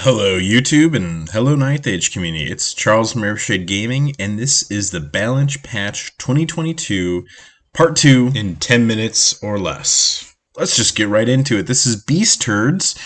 Hello YouTube and hello Ninth Age community. It's Charles from Airshade Gaming and this is the Balance Patch 2022 Part 2 in 10 minutes or less. Let's just get right into it. This is Beast Turds.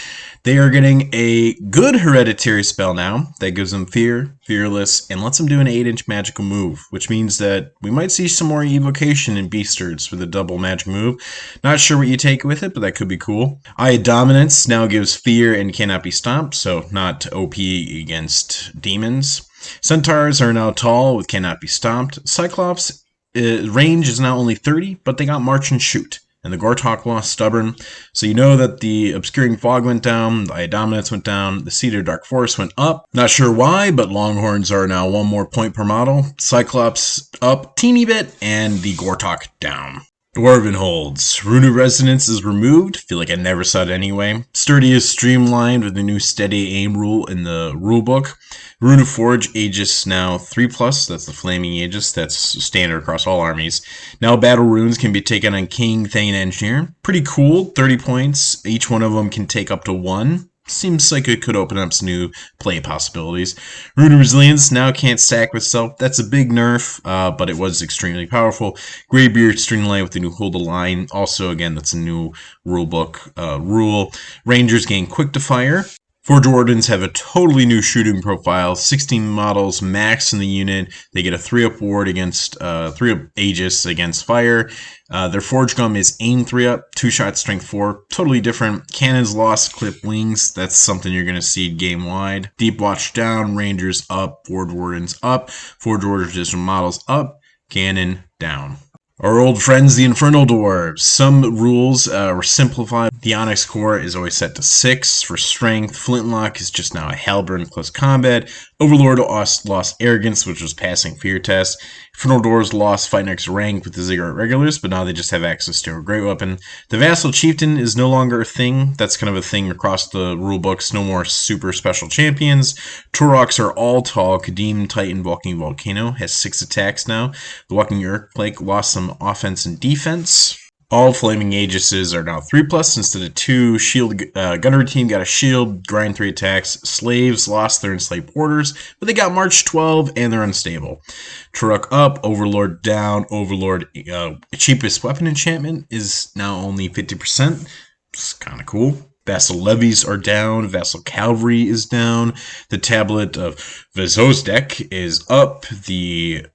They are getting a good hereditary spell now that gives them Fear, Fearless, and lets them do an 8-inch magical move, which means that we might see some more evocation in Beast Turds with a double magic move. Not sure what you take with it, but that could be cool. Eye of Dominance now gives Fear and cannot be stopped, so not OP against demons. Centaurs are now tall with cannot be stopped. Cyclops range is now only 30, but they got March and Shoot. And the Gortok lost Stubborn, so you know that the Obscuring Fog went down, the Eye of Dominance went down, the Cedar Dark Forest went up. Not sure why, but Longhorns are now 1 more point per model. Cyclops up teeny bit, and the Gortok down. Dwarven Holds. Rune of Resonance is removed. Feel like I never saw it anyway. Sturdy is streamlined with the new steady aim rule in the rulebook. Rune of Forge Aegis now 3+. That's the Flaming Aegis. That's standard across all armies. Now battle runes can be taken on King, Thane, Engineer. Pretty cool. 30 points. Each one of them can take up to 1. Seems like it could open up some new play possibilities. Rune of Resilience now can't stack with Self. That's a big nerf, but it was extremely powerful. Greybeard Streamline with the new Hold the Line. Also, again, that's a new rulebook rule. Rangers gain Quick to Fire. Forge Wardens have a totally new shooting profile. 16 models max in the unit. They get a 3-up ward against 3-up Aegis against fire. Their Forge Gum is aim 3-up, 2-shot strength 4. Totally different. Cannons lost, clip wings. That's something you're going to see game wide. Deep Watch down, Rangers up, Forge Wardens up, Forge Wardens different models up, Cannon down. Our old friends, the Infernal Dwarves. Some rules were simplified. The Onyx Core is always set to 6 for strength. Flintlock is just now a halberd in close combat. Overlord lost Arrogance, which was passing fear test. Infernal Dwarves lost Fight Next rank with the Ziggurat Regulars, but now they just have access to a great weapon. The Vassal Chieftain is no longer a thing. That's kind of a thing across the rulebooks. No more super special champions. Turoks are all tall. Kadim, Titan, Walking Volcano has 6 attacks now. The Walking Earthquake lost some offense and defense. All Flaming Aegises are now 3+ instead of 2. Shield Gunnery Team got a shield, grind 3 attacks. Slaves lost their enslaved porters, but they got March 12 and they're unstable. Turok up, Overlord down. Overlord cheapest weapon enchantment is now only 50%. It's kind of cool. Vassal Levies are down. Vassal Cavalry is down. The Tablet of Vezozdek is up. The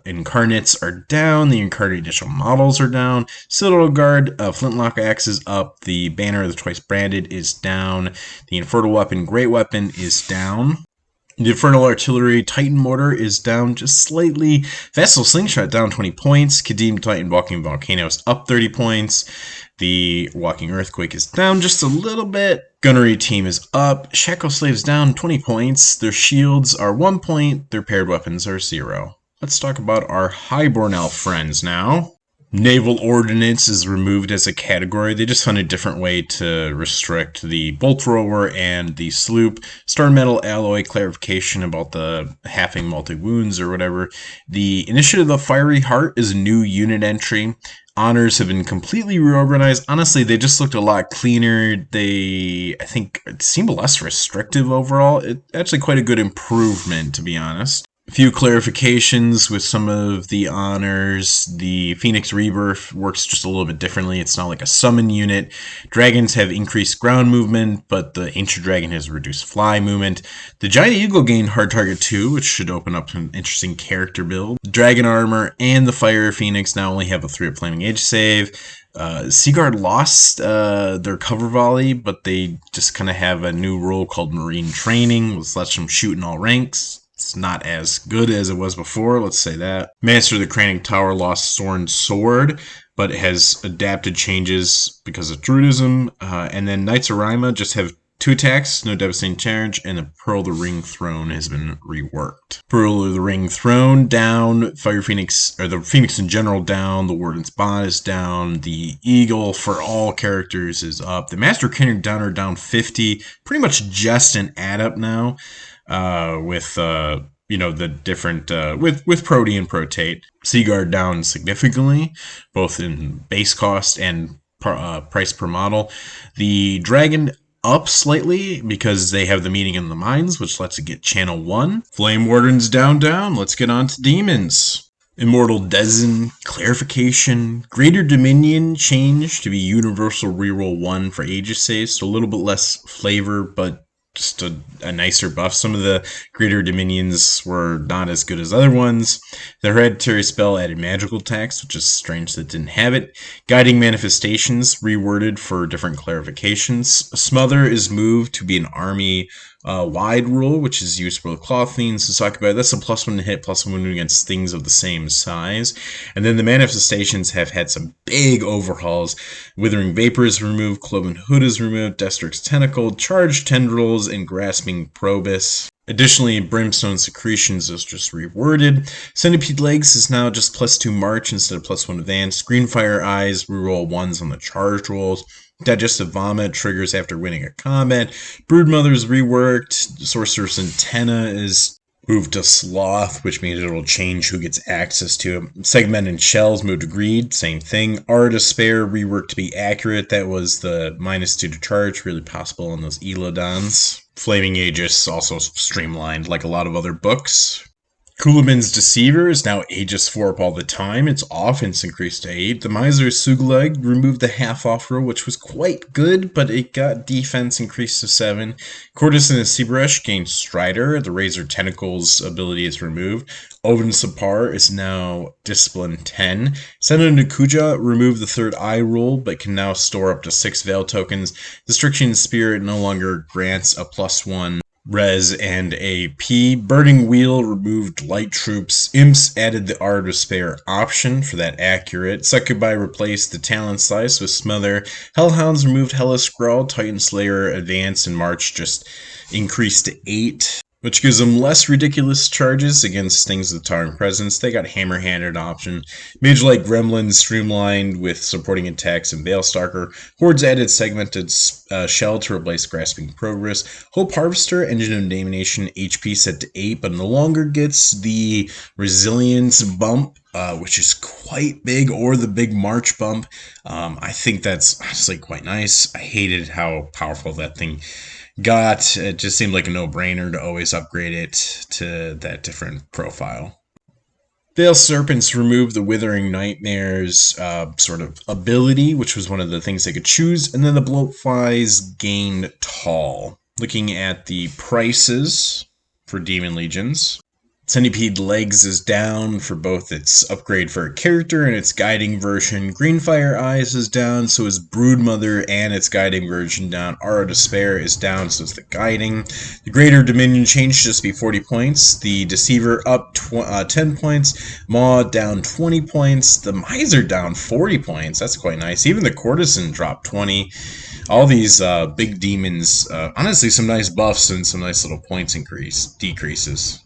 Incarnates are down. The Incarnate additional models are down. Citadel Guard Flintlock Axe is up. The Banner of the Twice Branded is down. The Infernal Weapon Great Weapon is down. The Infernal Artillery Titan Mortar is down just slightly. Vassal Slingshot down 20 points. Kadim Titan Walking Volcano is up 30 points. The Walking Earthquake is down just a little bit. Gunnery Team is up. Shackle Slaves down 20 points. Their shields are 1 point. Their paired weapons are 0. Let's talk about our Highborn Elf friends now. Naval Ordnance is removed as a category. They just found a different way to restrict the Bolt Thrower and the Sloop. Star Metal Alloy clarification about the halving multi-wounds or whatever. The Initiative of Fiery Heart is a new unit entry. Honors have been completely reorganized. Honestly, they just looked a lot cleaner. I think, seemed less restrictive overall. It's actually quite a good improvement, to be honest. A few clarifications with some of the honors. The Phoenix Rebirth works just a little bit differently. It's not like a summon unit. Dragons have increased ground movement, but the Ancient Dragon has reduced fly movement. The Giant Eagle gained Hard Target 2, which should open up an interesting character build. Dragon Armor and the Fire Phoenix now only have a 3-up Flaming Age save. Seaguard lost their cover volley, but they just kind of have a new rule called Marine Training, which lets them shoot in all ranks. It's not as good as it was before, let's say that. Master of the Cranning Tower lost Sorin Sword, but has adapted changes because of Druidism. And then Knights of Rima just have 2 attacks, no devastating charge, and the Pearl of the Ring Throne has been reworked. Pearl of the Ring Throne down, Fire Phoenix, or the Phoenix in general down, the Warden's Bond is down, the Eagle for all characters is up, the Master of Cunning down 50, pretty much just an add up now. With the different with Protean Protate. Seaguard down significantly, both in base cost and price per model. The Dragon up slightly because they have the Meeting in the Mines, which lets it get channel 1. Flame Warden's down. Let's get on to demons. Immortal Dezen, Clarification, Greater Dominion change to be Universal Reroll 1 for Aegis saves, so a little bit less flavor, but just a nicer buff. Some of the Greater Dominions were not as good as other ones. The Hereditary spell added magical attacks, which is strange that it didn't have it. Guiding Manifestations reworded for different clarifications. Smother is moved to be an army wide rule, which is used for the Claw Fiends and Succubi. That's a +1 to hit, +1 against things of the same size. And then the Manifestations have had some big overhauls. Withering Vapor is removed, Cloven Hood is removed, Destrix Tentacle, Charged Tendrils, and Grasping Probus. Additionally, Brimstone Secretions is just reworded. Centipede Legs is now just +2 March instead of +1 Advance. Greenfire Eyes reroll 1s on the charged rolls. Digestive Vomit triggers after winning a combat. Broodmother is reworked. Sorcerer's Antenna is moved to Sloth, which means it will change who gets access to it. Segmented Shells moved to Greed, same thing. Aura Despair reworked to be accurate. That was the -2 to charge, really possible on those Elodons. Flaming Aegis also streamlined like a lot of other books. Culamin's Deceiver is now Aegis 4 up all the time. Its offense increased to 8. The Miser's Suglag removed the half-off rule, which was quite good, but it got defense increased to 7. Courtesan and Seabresh gained Strider. The Razor Tentacles ability is removed. Oven Sapar is now Discipline 10. Senna Nakuja removed the third eye rule, but can now store up to 6 Veil tokens. Destruction Spirit no longer grants a +1 Res and AP. Burning Wheel removed Light Troops. Imps added the Aura Despair option for that accurate. Succubi replaced the Talon Slice with Smother. Hellhounds removed Hellas Scrawl. Titan Slayer advanced in March just increased to 8. Which gives them less ridiculous charges against things with Towering Presence. They got Hammer-Handed option. Mage-like Gremlins streamlined with supporting attacks and Veilstalker. Hordes added Segmented Shell to replace Grasping Progress. Hope Harvester, Engine of Domination, HP set to 8, but no longer gets the Resilience bump, which is quite big, or the big March bump. I think that's honestly quite nice. I hated how powerful that thing got. It just seemed like a no-brainer to always upgrade it to that different profile. Veil Serpents removed the Withering Nightmares sort of ability, which was one of the things they could choose, and then the Bloatflies gained Tall. Looking at the prices for Demon Legions, Centipede Legs is down for both its upgrade for a character and its guiding version. Greenfire Eyes is down, so is Broodmother and its guiding version down. Aura Despair is down, so is the guiding. The Greater Dominion changed to just be 40 points. The Deceiver up 10 points. Maw down 20 points. The Miser down 40 points. That's quite nice. Even the Courtesan dropped 20. All these big demons, honestly, some nice buffs and some nice little points decreases.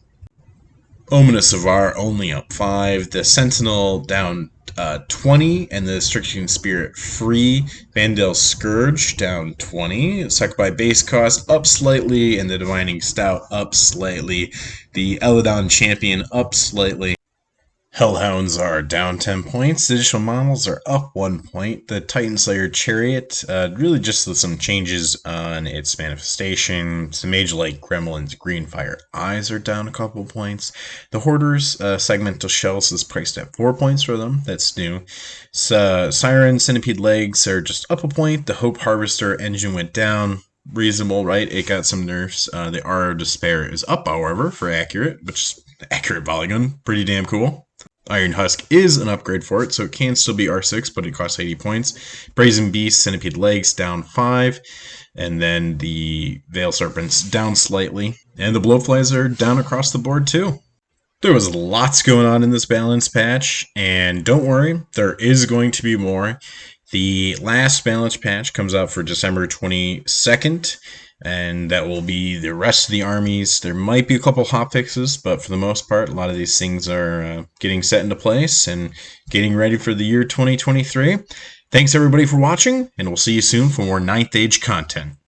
Ominous Avar only up 5, the Sentinel down 20, and the Stricken Spirit free. Vandal Scourge down 20, Succubi base cost up slightly, and the Divining Stout up slightly. The Eladon Champion up slightly. Hellhounds are down 10 points. The additional models are up 1 point. The Titan Slayer Chariot, really just with some changes on its manifestation. Some Mage-like Gremlins Greenfire Eyes are down a couple points. The Hoarders Segmental Shells is priced at 4 points for them. That's new. Siren Centipede Legs are just up a point. The Hope Harvester Engine went down. Reasonable, right? It got some nerfs. The Aura Despair is up, however, for accurate, which is accurate Polygon. Pretty damn cool. Iron Husk is an upgrade for it, so it can still be R6, but it costs 80 points. Brazen Beast, Centipede Legs down 5, and then the Veil Serpents down slightly. And the Blowflies are down across the board too. There was lots going on in this balance patch, and don't worry, there is going to be more. The last balance patch comes out for December 22nd. And that will be the rest of the armies. There might be a couple hotfixes, but for the most part, a lot of these things are getting set into place and getting ready for the year 2023. Thanks everybody for watching, and we'll see you soon for more 9th Age content.